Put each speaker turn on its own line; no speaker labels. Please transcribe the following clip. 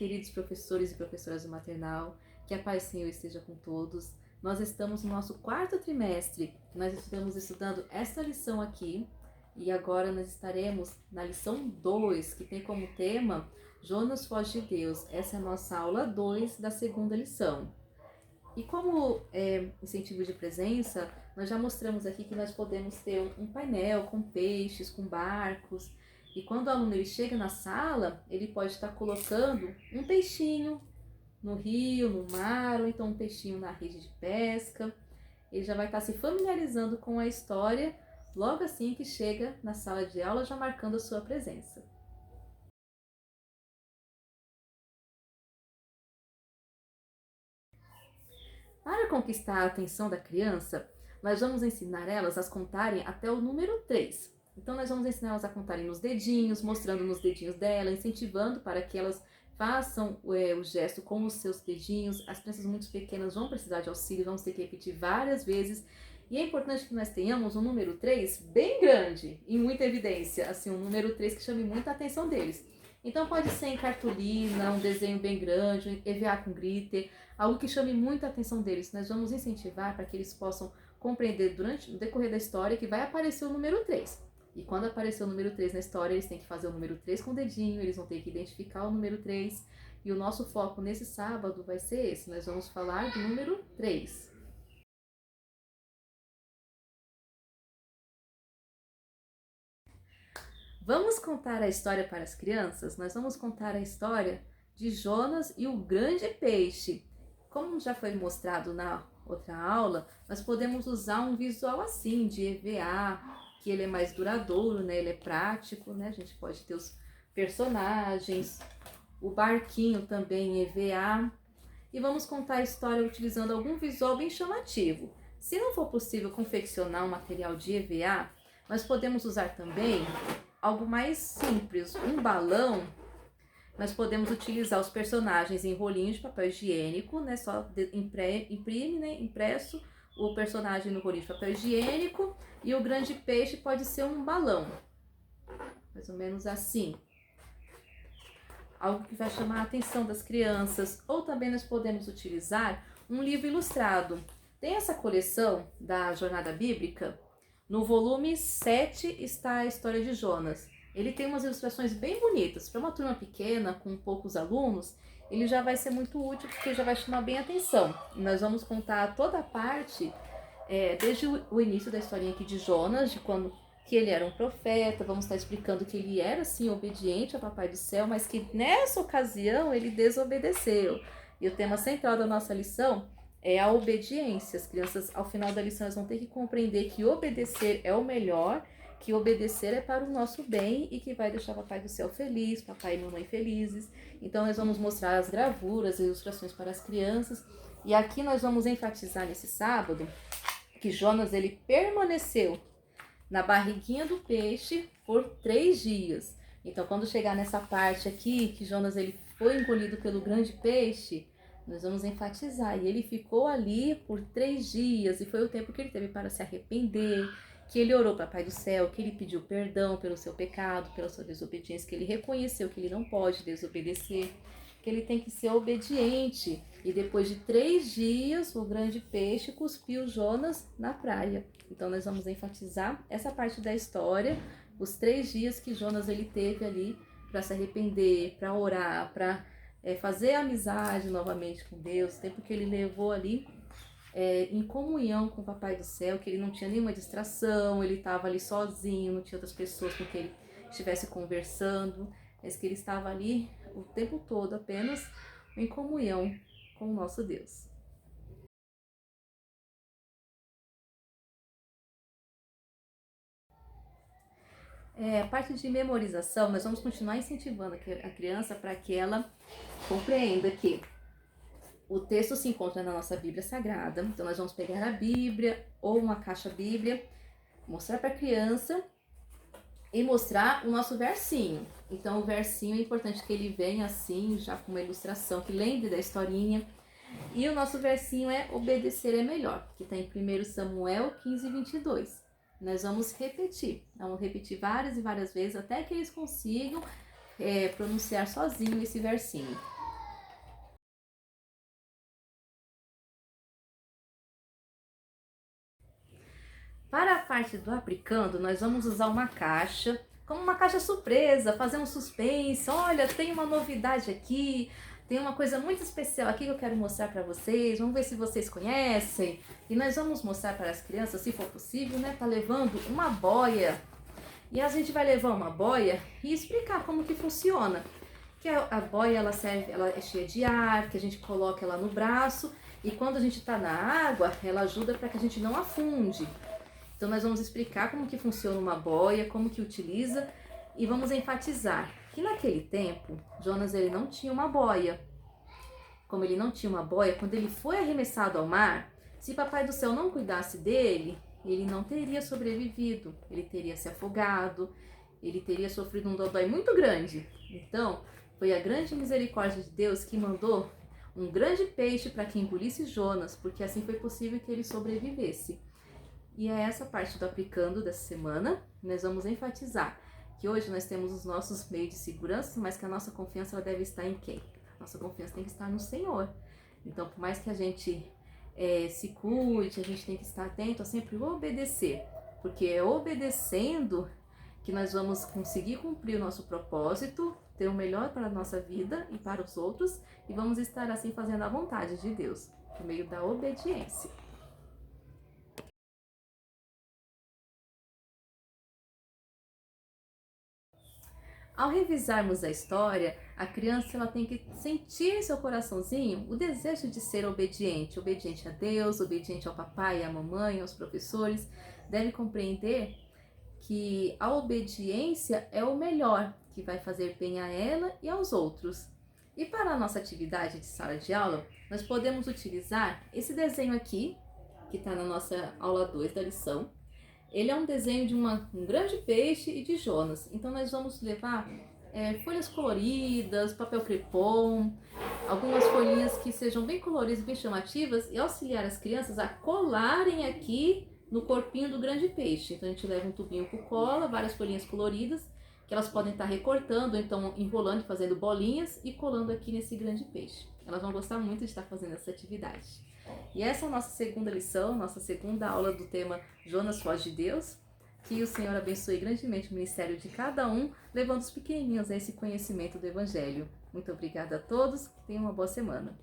queridos professores e professoras do maternal, que a paz do Senhor esteja com todos. Nós estamos no nosso quarto trimestre, nós estamos estudando esta lição aqui, e agora nós estaremos na lição 2, que tem como tema Jonas foge de Deus. Essa é a nossa aula 2 da segunda lição. E como incentivo de presença, nós já mostramos aqui que nós podemos ter um painel com peixes, com barcos. E quando o aluno ele chega na sala, ele pode estar colocando um peixinho no rio, no mar, ou então um peixinho na rede de pesca. Ele já vai estar se familiarizando com a história logo assim que chega na sala de aula, já marcando a sua presença. Para conquistar a atenção da criança, nós vamos ensinar elas a contarem até o número 3. Então nós vamos ensinar elas a contarem nos dedinhos, mostrando nos dedinhos dela, incentivando para que elas façam o gesto com os seus dedinhos. As crianças muito pequenas vão precisar de auxílio, vamos ter que repetir várias vezes. E é importante que nós tenhamos um número 3 bem grande, em muita evidência, assim, um número 3 que chame muita atenção deles. Então pode ser em cartolina, um desenho bem grande, EVA com glitter, algo que chame muita atenção deles. Nós vamos incentivar para que eles possam compreender durante o decorrer da história que vai aparecer o número 3. E quando aparecer o número 3 na história, eles têm que fazer o número 3 com o dedinho, eles vão ter que identificar o número 3. E o nosso foco nesse sábado vai ser esse, nós vamos falar do número 3. Vamos contar a história para as crianças? Nós vamos contar a história de Jonas e o grande peixe. Como já foi mostrado na outra aula, nós podemos usar um visual assim, de EVA, que ele é mais duradouro, né? Ele é prático, né? A gente pode ter os personagens, o barquinho também em EVA. E vamos contar a história utilizando algum visual bem chamativo. Se não for possível confeccionar um material de EVA, nós podemos usar também algo mais simples, um balão. Nós podemos utilizar os personagens em rolinho de papel higiênico, né? Só imprime, né? Impresso o personagem no rolinho de papel higiênico, e o grande peixe pode ser um balão, mais ou menos assim. Algo que vai chamar a atenção das crianças. Ou também nós podemos utilizar um livro ilustrado. Tem essa coleção da Jornada Bíblica. No volume 7 está a história de Jonas. Ele tem umas ilustrações bem bonitas. Para uma turma pequena, com poucos alunos, ele já vai ser muito útil, porque já vai chamar bem a atenção. Nós vamos contar toda a parte, desde o início da historinha aqui de Jonas, de quando que ele era um profeta. Vamos estar explicando que ele era, sim, obediente ao Papai do Céu, mas que nessa ocasião ele desobedeceu. E o tema central da nossa lição é a obediência. As crianças, ao final da lição, elas vão ter que compreender que obedecer é o melhor, que obedecer é para o nosso bem e que vai deixar o Papai do Céu feliz, papai e mamãe felizes. Então nós vamos mostrar as gravuras, as ilustrações para as crianças. E aqui nós vamos enfatizar nesse sábado que Jonas ele permaneceu na barriguinha do peixe por 3 dias. Então quando chegar nessa parte aqui, que Jonas ele foi engolido pelo grande peixe, nós vamos enfatizar. E ele ficou ali por 3 dias, e foi o tempo que ele teve para se arrepender, que ele orou para o Pai do Céu, que ele pediu perdão pelo seu pecado, pela sua desobediência, que ele reconheceu que ele não pode desobedecer, que ele tem que ser obediente. E depois de 3 dias, o grande peixe cuspiu Jonas na praia. Então nós vamos enfatizar essa parte da história, os 3 dias que Jonas ele teve ali para se arrepender, para orar, para fazer amizade novamente com Deus, o tempo que ele levou ali em comunhão com o Papai do Céu, que ele não tinha nenhuma distração, ele estava ali sozinho, não tinha outras pessoas com quem ele estivesse conversando, mas que ele estava ali o tempo todo apenas em comunhão com o nosso Deus. A parte de memorização, nós vamos continuar incentivando a criança para que ela compreenda que o texto se encontra na nossa Bíblia Sagrada. Então nós vamos pegar a Bíblia ou uma caixa Bíblia, mostrar para a criança e mostrar o nosso versinho. Então o versinho é importante que ele venha assim, já com uma ilustração, que lembre da historinha. E o nosso versinho é obedecer é melhor, que está em 1 Samuel 15:22. Nós vamos repetir várias e várias vezes até que eles consigam pronunciar sozinho esse versinho. Para a parte do aplicando, nós vamos usar uma caixa, como uma caixa surpresa, fazer um suspense. Olha, tem uma novidade aqui, tem uma coisa muito especial aqui que eu quero mostrar para vocês. Vamos ver se vocês conhecem. E nós vamos mostrar para as crianças, se for possível, né? Tá levando uma boia. E a gente vai levar uma boia e explicar como que funciona. Que a boia, ela serve, ela é cheia de ar, que a gente coloca ela no braço e quando a gente está na água, ela ajuda para que a gente não afunde. Então nós vamos explicar como que funciona uma boia, como que utiliza e vamos enfatizar que naquele tempo, Jonas ele não tinha uma boia. Como ele não tinha uma boia, quando ele foi arremessado ao mar, se Papai do Céu não cuidasse dele, ele não teria sobrevivido, ele teria se afogado, ele teria sofrido um dodói muito grande. Então, foi a grande misericórdia de Deus que mandou um grande peixe para que engolisse Jonas, porque assim foi possível que ele sobrevivesse. E é essa parte do aplicando dessa semana, nós vamos enfatizar que hoje nós temos os nossos meios de segurança, mas que a nossa confiança ela deve estar em quem? Nossa confiança tem que estar no Senhor. Então, por mais que a gente se cuide, a gente tem que estar atento a sempre obedecer, porque é obedecendo que nós vamos conseguir cumprir o nosso propósito, ter o melhor para a nossa vida e para os outros, e vamos estar assim fazendo a vontade de Deus, por meio da obediência. Ao revisarmos a história, a criança ela tem que sentir em seu coraçãozinho o desejo de ser obediente, obediente a Deus, obediente ao papai e à mamãe, aos professores. Deve compreender que a obediência é o melhor, que vai fazer bem a ela e aos outros. E para a nossa atividade de sala de aula, nós podemos utilizar esse desenho aqui, que está na nossa aula 2 da lição. Ele é um desenho de um grande peixe e de Jonas. Então nós vamos levar folhas coloridas, papel crepom, algumas folhinhas que sejam bem coloridas, bem chamativas e auxiliar as crianças a colarem aqui no corpinho do grande peixe. Então a gente leva um tubinho com cola, várias folhinhas coloridas, que elas podem estar recortando, então enrolando, fazendo bolinhas e colando aqui nesse grande peixe. Elas vão gostar muito de estar fazendo essa atividade. E essa é a nossa segunda lição, nossa segunda aula do tema Jonas foge de Deus. Que o Senhor abençoe grandemente o ministério de cada um, levando os pequenininhos a esse conhecimento do Evangelho. Muito obrigada a todos, que tenham uma boa semana.